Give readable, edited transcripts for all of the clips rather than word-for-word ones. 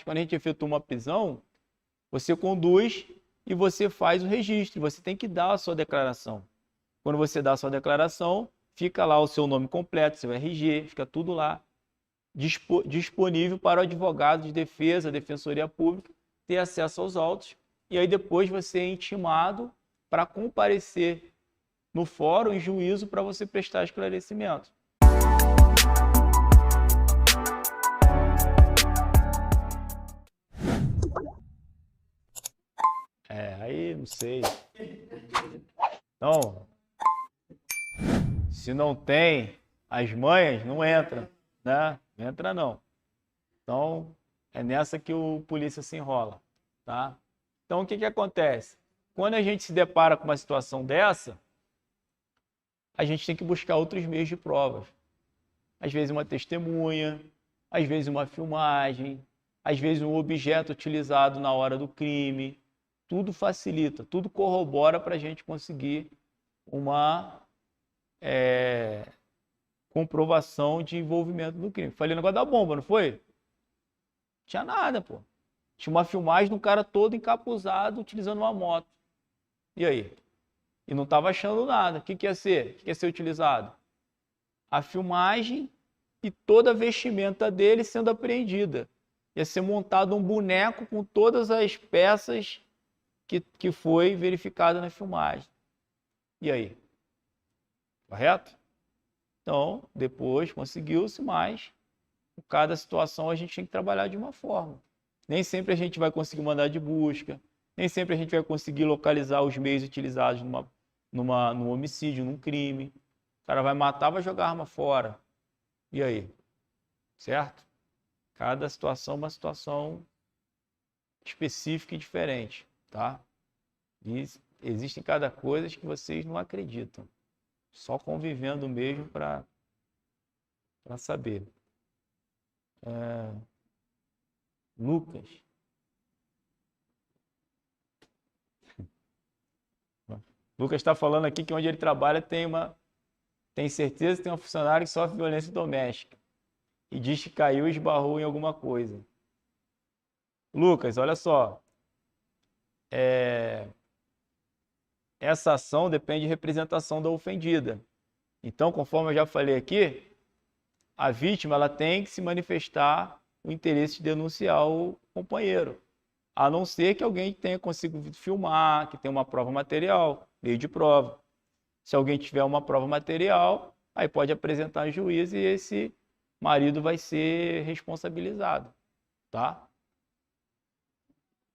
quando a gente efetua uma prisão, você conduz e você faz o registro. Você tem que dar a sua declaração. Quando você dá a sua declaração, fica lá o seu nome completo, seu RG, fica tudo lá disponível para o advogado de defesa, defensoria pública, ter acesso aos autos. E aí depois você é intimado para comparecer no fórum, em juízo, para você prestar esclarecimento. Aí não sei. Então, se não tem as manhas, não entra, né? Não entra não. Então, é nessa que o polícia se enrola, tá? Então, o que acontece? Quando a gente se depara com uma situação dessa, a gente tem que buscar outros meios de provas. Às vezes uma testemunha, às vezes uma filmagem, às vezes um objeto utilizado na hora do crime. Tudo facilita, tudo corrobora para a gente conseguir uma comprovação de envolvimento no crime. Falei o negócio da bomba, não foi? Não tinha nada, pô. Tinha uma filmagem de um cara todo encapuzado utilizando uma moto. E aí? E não estava achando nada. O que ia ser? O que ia ser utilizado? A filmagem e toda a vestimenta dele sendo apreendida. Ia ser montado um boneco com todas as peças que foi verificada na filmagem. E aí? Correto? Então, depois conseguiu-se, mas em cada situação a gente tem que trabalhar de uma forma. Nem sempre a gente vai conseguir mandar de busca, nem sempre a gente vai conseguir localizar os meios utilizados num homicídio, num crime. O cara vai matar, vai jogar a arma fora. E aí? Certo? Cada situação é uma situação específica e diferente, tá? E existem cada coisa que vocês não acreditam. Só convivendo mesmo para saber. Lucas. Lucas está falando aqui que onde ele trabalha tem certeza que tem uma funcionária que sofre violência doméstica. E diz que caiu e esbarrou em alguma coisa. Lucas, olha só. Essa ação depende de representação da ofendida. Então, conforme eu já falei aqui, a vítima ela tem que se manifestar o interesse de denunciar o companheiro, a não ser que alguém tenha conseguido filmar, que tenha uma prova material, meio de prova. Se alguém tiver uma prova material, aí pode apresentar em juízo e esse marido vai ser responsabilizado, tá?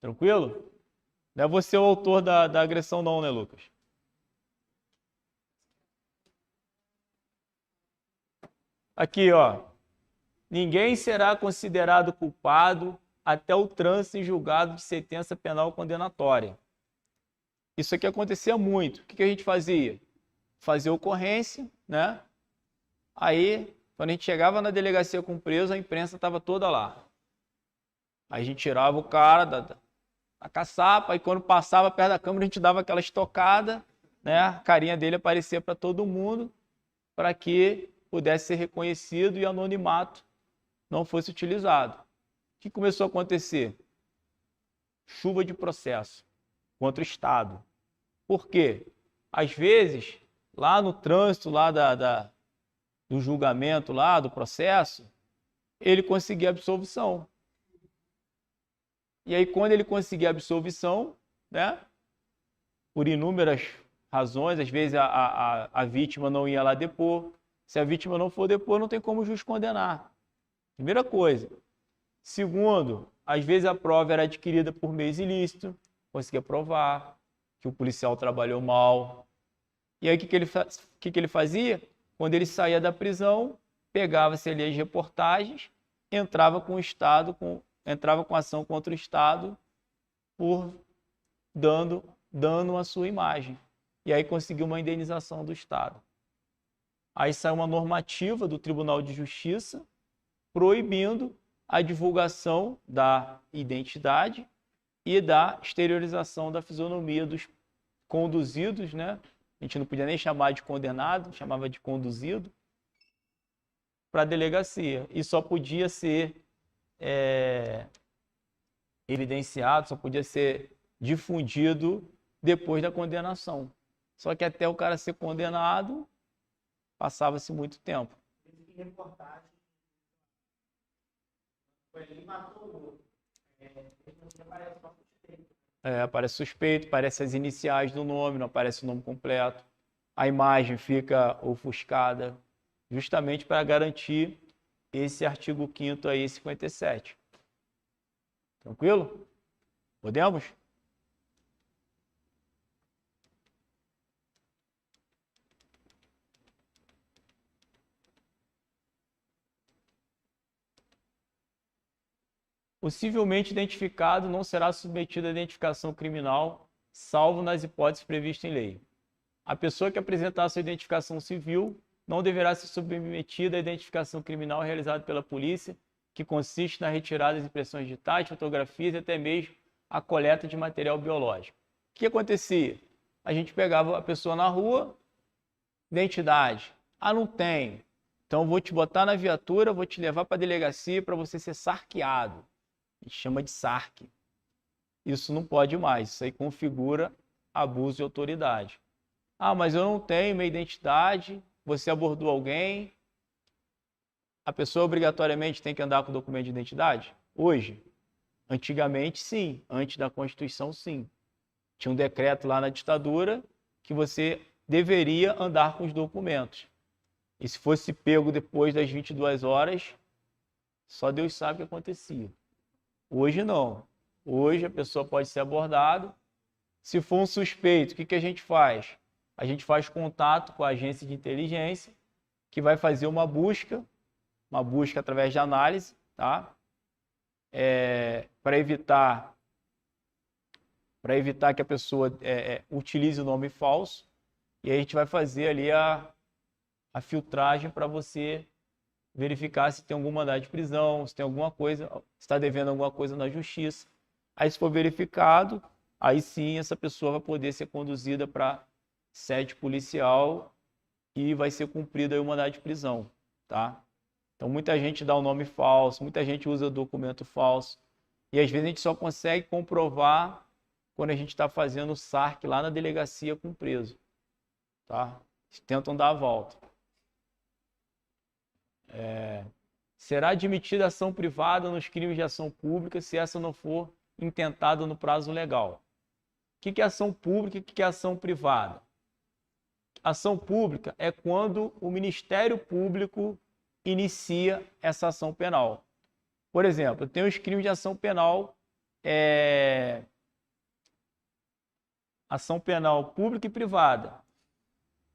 Tranquilo? Não é você o autor da agressão não, né, Lucas? Aqui, ó. Ninguém será considerado culpado até o trânsito em julgado de sentença penal condenatória. Isso aqui acontecia muito. O que a gente fazia? Fazia ocorrência, né? Aí, quando a gente chegava na delegacia com o preso, a imprensa estava toda lá. Aí a gente tirava o cara da caçapa, e quando passava perto da câmera, a gente dava aquela estocada, né? A carinha dele aparecia para todo mundo, para que pudesse ser reconhecido e anonimato não fosse utilizado. O que começou a acontecer? Chuva de processo contra o Estado. Por quê? Às vezes, lá no trânsito lá do julgamento, lá do processo, ele conseguia absolvição. E aí, quando ele conseguia absolvição, né, por inúmeras razões, às vezes a vítima não ia lá depor. Se a vítima não for depor, não tem como o juiz condenar. Primeira coisa. Segundo, às vezes a prova era adquirida por meios ilícitos, conseguia provar que o policial trabalhou mal. E aí o que ele fazia? Quando ele saía da prisão, pegava-se ali as reportagens, entrava com o Estado, entrava com ação contra o Estado por dano à sua imagem. E aí conseguiu uma indenização do Estado. Aí saiu uma normativa do Tribunal de Justiça proibindo a divulgação da identidade e da exteriorização da fisionomia dos conduzidos, né? A gente não podia nem chamar de condenado, chamava de conduzido, para a delegacia. E só podia ser evidenciado, só podia ser difundido depois da condenação. Só que até o cara ser condenado, passava-se muito tempo. Aparece suspeito, aparece as iniciais do nome, não aparece o nome completo. A imagem fica ofuscada, justamente para garantir esse artigo 5º aí, 57. Tranquilo? Podemos? O civilmente identificado não será submetido à identificação criminal, salvo nas hipóteses previstas em lei. A pessoa que apresentar sua identificação civil não deverá ser submetida à identificação criminal realizada pela polícia, que consiste na retirada das impressões digitais, fotografias e até mesmo a coleta de material biológico. O que acontecia? A gente pegava a pessoa na rua, identidade. Ah, não tem. Então vou te botar na viatura, vou te levar para a delegacia para você ser sarqueado. A gente chama de sarque. Isso não pode mais, isso aí configura abuso de autoridade. Ah, mas eu não tenho minha identidade, você abordou alguém. A pessoa obrigatoriamente tem que andar com documento de identidade? Hoje? Antigamente, sim. Antes da Constituição, sim. Tinha um decreto lá na ditadura que você deveria andar com os documentos. E se fosse pego depois das 22 horas, só Deus sabe o que acontecia. Hoje não. Hoje a pessoa pode ser abordada. Se for um suspeito, o que a gente faz? A gente faz contato com a agência de inteligência, que vai fazer uma busca através de análise, tá? Para evitar que a pessoa utilize o nome falso. E aí a gente vai fazer ali a filtragem para você verificar se tem algum mandado de prisão, se tem alguma coisa, se está devendo alguma coisa na justiça. Aí, se for verificado, aí sim essa pessoa vai poder ser conduzida para sede policial e vai ser cumprido aí o mandado de prisão, tá? Então, muita gente dá o nome falso, muita gente usa documento falso. E às vezes a gente só consegue comprovar quando a gente está fazendo o sarque lá na delegacia com o preso, tá? Eles tentam dar a volta. Será admitida ação privada nos crimes de ação pública se essa não for intentada no prazo legal. O que é ação pública e o que é ação privada? Ação pública é quando o Ministério Público inicia essa ação penal. Por exemplo, tem os crimes de ação penal, ação penal pública e privada.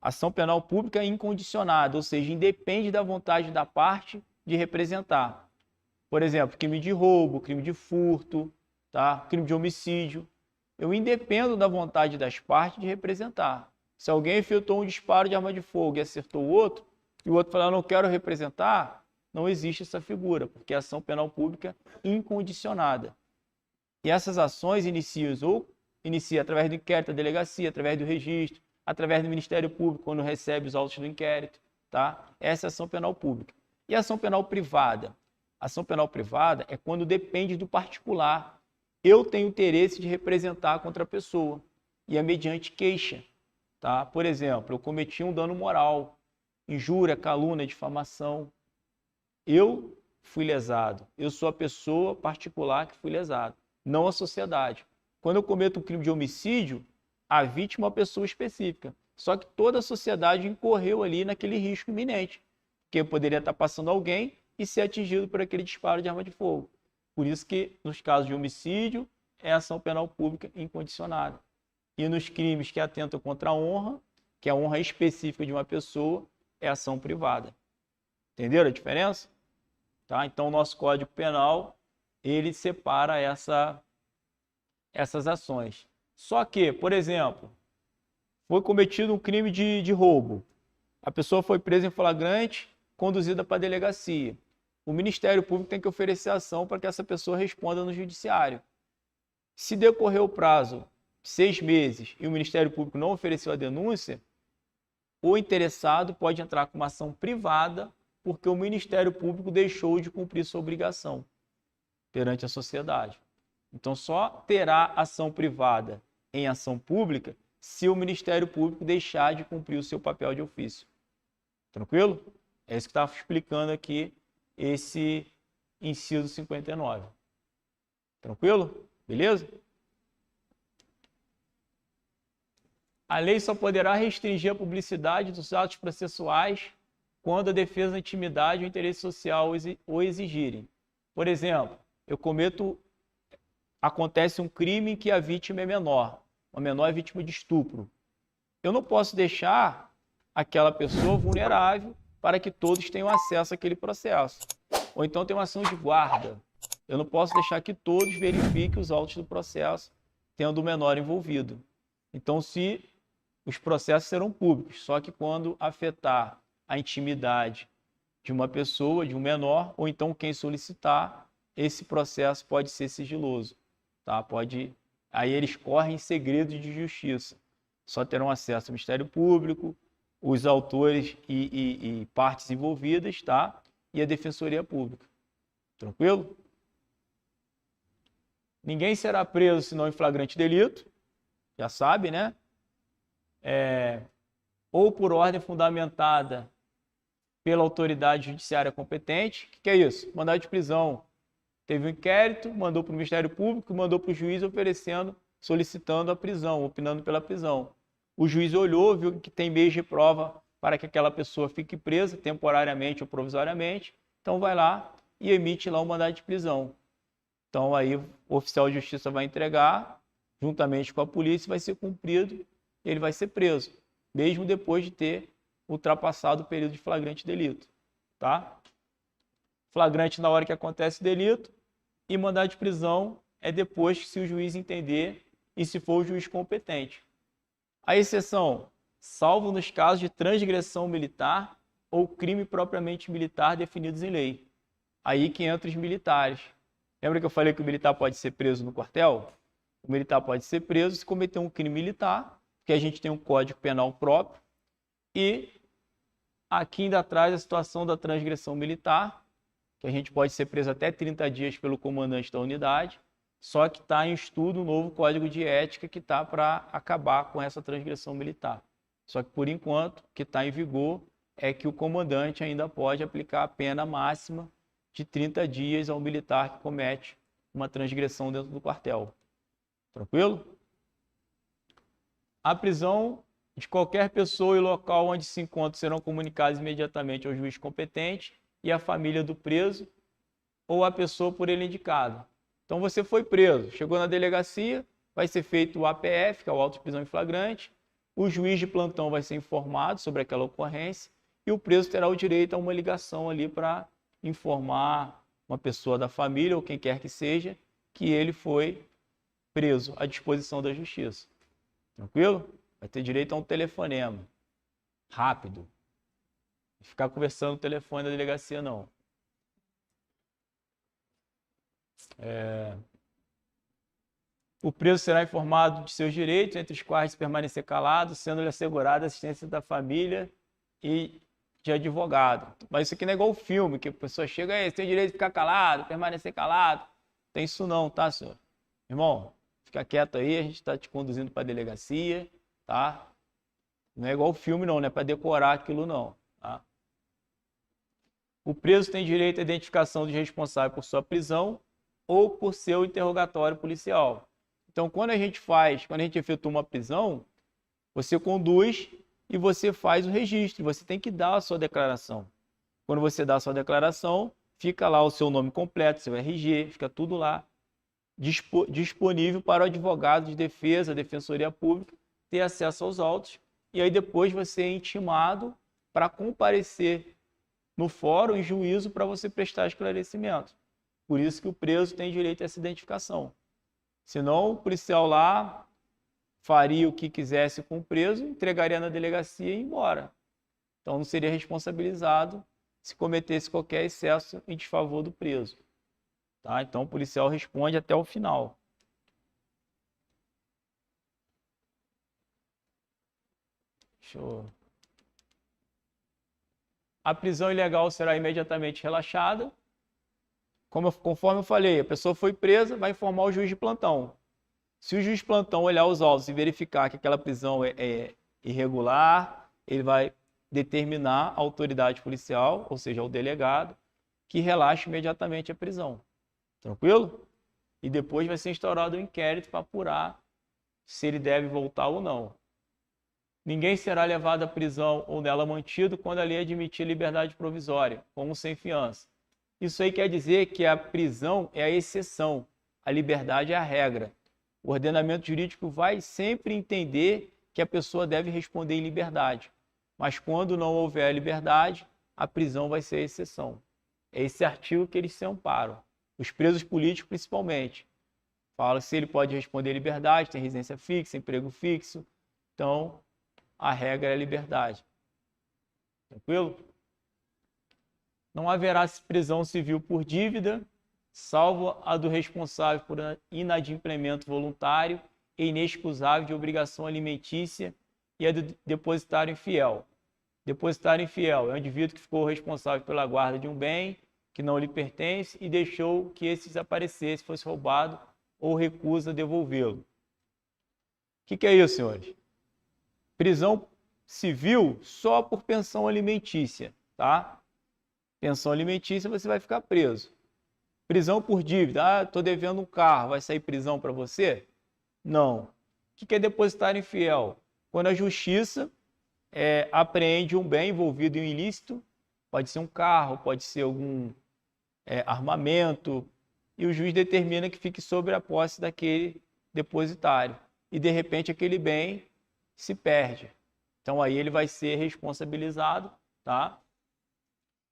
Ação penal pública é incondicionada, ou seja, independe da vontade da parte de representar. Por exemplo, crime de roubo, crime de furto, tá? Crime de homicídio. Eu independo da vontade das partes de representar. Se alguém efetuou um disparo de arma de fogo e acertou o outro, e o outro falar, eu não quero representar, não existe essa figura, porque é ação penal pública incondicionada. E essas ações inicia através do inquérito da delegacia, através do registro, através do Ministério Público, quando recebe os autos do inquérito, tá? Essa é a ação penal pública. E a ação penal privada? A ação penal privada é quando depende do particular. Eu tenho interesse de representar contra a pessoa, e é mediante queixa, tá? Por exemplo, eu cometi um dano moral, injúria, calúnia, difamação. Eu fui lesado, eu sou a pessoa particular que fui lesado, não a sociedade. Quando eu cometo um crime de homicídio, a vítima é uma pessoa específica. Só que toda a sociedade incorreu ali naquele risco iminente, porque poderia estar passando alguém e ser atingido por aquele disparo de arma de fogo. Por isso que, nos casos de homicídio, é ação penal pública incondicionada. E nos crimes que atentam contra a honra, que é a honra específica de uma pessoa, é ação privada. Entenderam a diferença? Tá? Então, o nosso Código Penal, ele separa essas ações. Só que, por exemplo, foi cometido um crime de roubo. A pessoa foi presa em flagrante, conduzida para a delegacia. O Ministério Público tem que oferecer ação para que essa pessoa responda no judiciário. Se decorrer o prazo de 6 meses e o Ministério Público não ofereceu a denúncia, o interessado pode entrar com uma ação privada porque o Ministério Público deixou de cumprir sua obrigação perante a sociedade. Então, só terá ação privada em ação pública se o Ministério Público deixar de cumprir o seu papel de ofício. Tranquilo? É isso que está explicando aqui esse inciso 59. Tranquilo? Beleza? A lei só poderá restringir a publicidade dos atos processuais quando a defesa da intimidade ou interesse social o exigirem. Por exemplo, acontece um crime em que a vítima é menor. Uma menor é vítima de estupro. Eu não posso deixar aquela pessoa vulnerável para que todos tenham acesso àquele processo. Ou então tem uma ação de guarda. Eu não posso deixar que todos verifiquem os autos do processo, tendo o menor envolvido. Então, os processos serão públicos, só que quando afetar a intimidade de uma pessoa, de um menor, ou então quem solicitar, esse processo pode ser sigiloso. Tá? Aí eles correm segredo de justiça. Só terão acesso ao Ministério Público, os autores e partes envolvidas, tá? E a Defensoria Pública. Tranquilo? Ninguém será preso senão em flagrante delito, já sabe, né? Ou por ordem fundamentada pela autoridade judiciária competente. O que é isso? Mandado de prisão. Teve um inquérito, mandou para o Ministério Público, mandou para o juiz solicitando a prisão, opinando pela prisão. O juiz olhou, viu que tem meios de prova para que aquela pessoa fique presa, temporariamente ou provisoriamente. Então vai lá e emite lá um mandado de prisão. Então aí o oficial de justiça vai entregar, juntamente com a polícia, vai ser cumprido e ele vai ser preso, mesmo depois de ter ultrapassado o período de flagrante delito. Tá? Flagrante na hora que acontece o delito e mandado de prisão é depois que, se o juiz entender e se for o juiz competente. A exceção, salvo nos casos de transgressão militar ou crime propriamente militar definidos em lei. Aí que entra os militares. Lembra que eu falei que o militar pode ser preso no quartel? O militar pode ser preso se cometer um crime militar, porque a gente tem um código penal próprio, e aqui ainda traz a situação da transgressão militar, que a gente pode ser preso até 30 dias pelo comandante da unidade, só que está em estudo um novo código de ética que está para acabar com essa transgressão militar. Só que, por enquanto, o que está em vigor é que o comandante ainda pode aplicar a pena máxima de 30 dias ao militar que comete uma transgressão dentro do quartel. Tranquilo? A prisão de qualquer pessoa e local onde se encontra serão comunicados imediatamente ao juiz competente e à família do preso ou à pessoa por ele indicada. Então você foi preso, chegou na delegacia, vai ser feito o APF, que é o auto de prisão em flagrante, o juiz de plantão vai ser informado sobre aquela ocorrência e o preso terá o direito a uma ligação ali para informar uma pessoa da família ou quem quer que seja que ele foi preso à disposição da justiça. Tranquilo? Vai ter direito a um telefonema rápido. Não ficar conversando no telefone da delegacia, não. O preso será informado de seus direitos, entre os quais permanecer calado, sendo-lhe assegurada a assistência da família e de advogado. Mas isso aqui não é igual o filme, que a pessoa chega aí, você tem o direito de ficar calado, permanecer calado. Não tem isso não, tá, senhor? Irmão, fica quieto aí, a gente está te conduzindo para a delegacia, tá? Não é igual o filme não, não é para decorar aquilo não, tá? O preso tem direito à identificação de responsável por sua prisão ou por seu interrogatório policial. Então, quando a gente efetua uma prisão, você conduz e você faz o registro, você tem que dar a sua declaração. Quando você dá a sua declaração, fica lá o seu nome completo, seu RG, fica tudo lá disponível para o advogado de defesa, a Defensoria Pública, ter acesso aos autos, e aí depois você é intimado para comparecer no fórum em juízo para você prestar esclarecimento. Por isso que o preso tem direito a essa identificação. Senão, o policial lá faria o que quisesse com o preso, entregaria na delegacia e ia embora. Então, não seria responsabilizado se cometesse qualquer excesso em desfavor do preso. Tá? Então, o policial responde até o final. A prisão ilegal será imediatamente relaxada. Conforme eu falei, a pessoa foi presa, vai informar o juiz de plantão. Se o juiz de plantão olhar os autos e verificar que aquela prisão é irregular, ele vai determinar a autoridade policial, ou seja, o delegado, que relaxe imediatamente a prisão. Tranquilo? E depois vai ser instaurado um inquérito para apurar se ele deve voltar ou não. Ninguém será levado à prisão ou nela mantido quando a lei admitir liberdade provisória, como sem fiança. Isso aí quer dizer que a prisão é a exceção, a liberdade é a regra. O ordenamento jurídico vai sempre entender que a pessoa deve responder em liberdade. Mas quando não houver a liberdade, a prisão vai ser a exceção. É esse artigo que eles se amparam. Os presos políticos, principalmente. Fala se ele pode responder em liberdade, tem residência fixa, emprego fixo. Então, a regra é a liberdade. Tranquilo? Não haverá prisão civil por dívida, salvo a do responsável por inadimplemento voluntário e inexcusável de obrigação alimentícia e a do depositário infiel. Depositário infiel é o indivíduo que ficou responsável pela guarda de um bem que não lhe pertence e deixou que esse desaparecesse, fosse roubado ou recusa devolvê-lo. O que é isso, senhores? Prisão civil só por pensão alimentícia, tá? Pensão alimentícia você vai ficar preso. Prisão por dívida. Ah, estou devendo um carro, vai sair prisão para você? Não. O que é depositário infiel? Quando a justiça apreende um bem envolvido em um ilícito, pode ser um carro, pode ser algum armamento, e o juiz determina que fique sob a posse daquele depositário. E, de repente, aquele bem se perde. Então, aí ele vai ser responsabilizado, tá?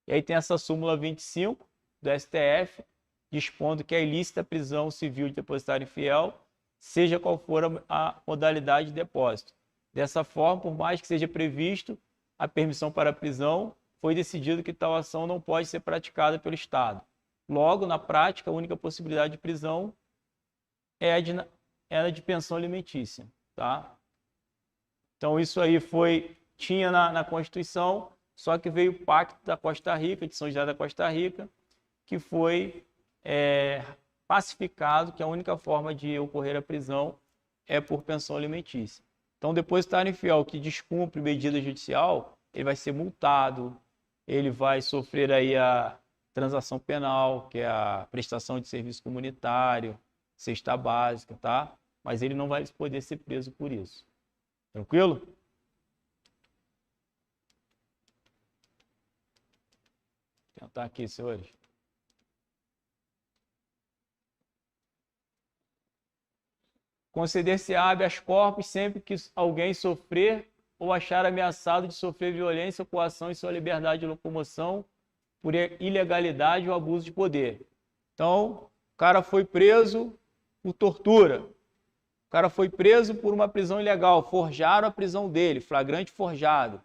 E aí tem essa súmula 25 do STF, dispondo que é ilícita a prisão civil de depositário infiel, seja qual for a modalidade de depósito. Dessa forma, por mais que seja previsto a permissão para a prisão, foi decidido que tal ação não pode ser praticada pelo Estado. Logo, na prática, a única possibilidade de prisão é a de pensão alimentícia, tá? Então, isso aí tinha na Constituição, só que veio o Pacto da Costa Rica, de São José da Costa Rica, que foi pacificado que a única forma de ocorrer a prisão é por pensão alimentícia. Então, depositário infiel que descumpre medida judicial, ele vai ser multado, ele vai sofrer aí a transação penal, que é a prestação de serviço comunitário, cesta básica, tá? Mas ele não vai poder ser preso por isso. Tranquilo? Vou tentar aqui, senhores. Conceder-se habeas corpus sempre que alguém sofrer ou achar ameaçado de sofrer violência ou coação em sua liberdade de locomoção por ilegalidade ou abuso de poder. Então, o cara foi preso por tortura. O cara foi preso por uma prisão ilegal. Forjaram a prisão dele, flagrante forjado.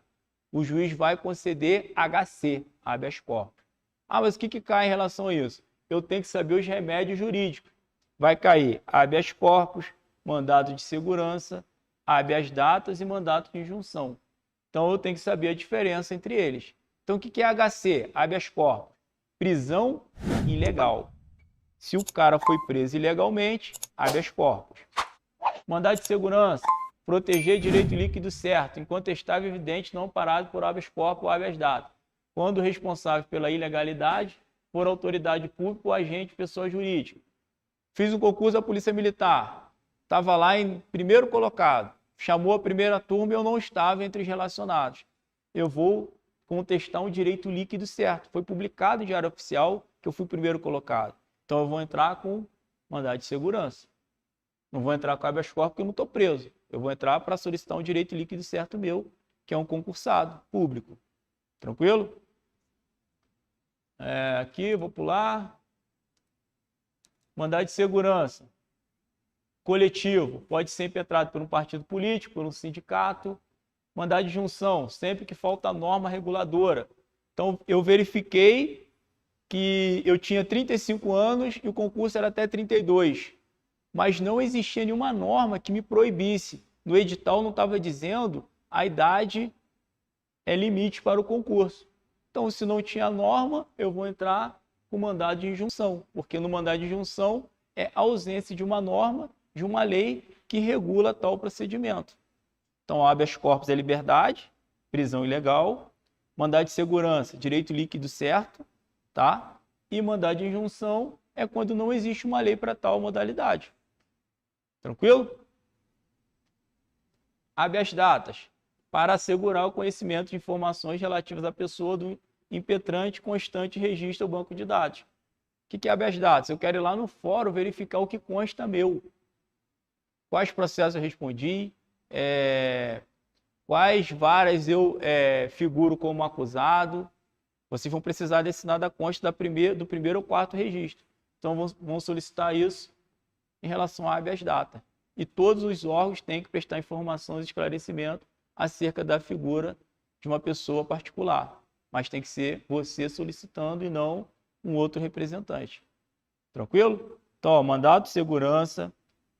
O juiz vai conceder HC, habeas corpus. Ah, mas o que cai em relação a isso? Eu tenho que saber os remédios jurídicos. Vai cair habeas corpus, mandado de segurança, habeas datas e mandato de injunção. Então, eu tenho que saber a diferença entre eles. Então, o que é HC? Habeas corpus. Prisão ilegal. Se o cara foi preso ilegalmente, habeas corpus. Mandado de segurança. Proteger direito líquido certo, incontestável e evidente, não amparado por habeas corpus ou habeas data. Quando o responsável pela ilegalidade for autoridade pública ou agente pessoa jurídica. Fiz um concurso da Polícia Militar. Estava lá em primeiro colocado. Chamou a primeira turma e eu não estava entre os relacionados. Eu vou contestar um direito líquido certo. Foi publicado em Diário Oficial que eu fui primeiro colocado. Então eu vou entrar com mandado de segurança. Não vou entrar com habeas corpus porque eu não estou preso. Eu vou entrar para solicitar um direito líquido certo meu, que é um concursado público. Tranquilo? Aqui, vou pular. Mandado de segurança. Coletivo. Pode ser impetrado por um partido político, por um sindicato. Mandado de junção. Sempre que falta norma reguladora. Então, eu verifiquei que eu tinha 35 anos e o concurso era até 32. Mas não existia nenhuma norma que me proibisse. No edital não estava dizendo a idade é limite para o concurso. Então, se não tinha norma, eu vou entrar com mandado de injunção, porque no mandado de injunção é a ausência de uma norma, de uma lei que regula tal procedimento. Então, habeas corpus é liberdade, prisão ilegal, mandado de segurança, direito líquido certo, tá? E mandado de injunção é quando não existe uma lei para tal modalidade. Tranquilo? Habeas datas, para assegurar o conhecimento de informações relativas à pessoa do impetrante constante registro ao banco de dados. O que é habeas datas? Eu quero ir lá no fórum verificar o que consta meu. Quais processos eu respondi, quais varas eu figuro como acusado. Vocês vão precisar desse nada consta do primeiro ou quarto registro. Então, vão solicitar isso em relação a habeas data. E todos os órgãos têm que prestar informações e esclarecimento acerca da figura de uma pessoa particular. Mas tem que ser você solicitando e não um outro representante. Tranquilo? Então, ó, mandado de segurança,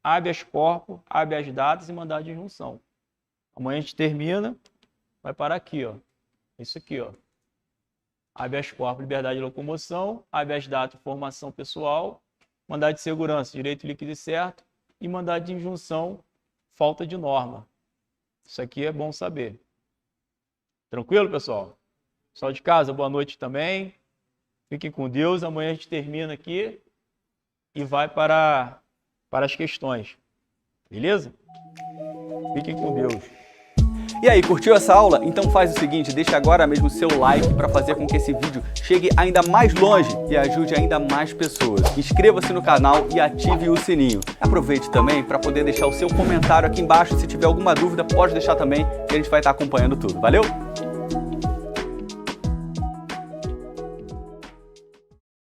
habeas corpus, habeas datas e mandado de injunção. Amanhã a gente termina, vai parar aqui, ó. Isso aqui, ó. Habeas corpus, liberdade de locomoção, habeas datas, informação pessoal, mandado de segurança, direito líquido e certo, e mandado de injunção, falta de norma. Isso aqui é bom saber. Tranquilo, pessoal? Pessoal de casa, boa noite também. Fiquem com Deus. Amanhã a gente termina aqui e vai para as questões. Beleza? Fiquem com Deus. E aí, curtiu essa aula? Então faz o seguinte, deixa agora mesmo o seu like para fazer com que esse vídeo chegue ainda mais longe e ajude ainda mais pessoas. Inscreva-se no canal e ative o sininho. Aproveite também para poder deixar o seu comentário aqui embaixo. Se tiver alguma dúvida, pode deixar também, que a gente vai estar acompanhando tudo. Valeu?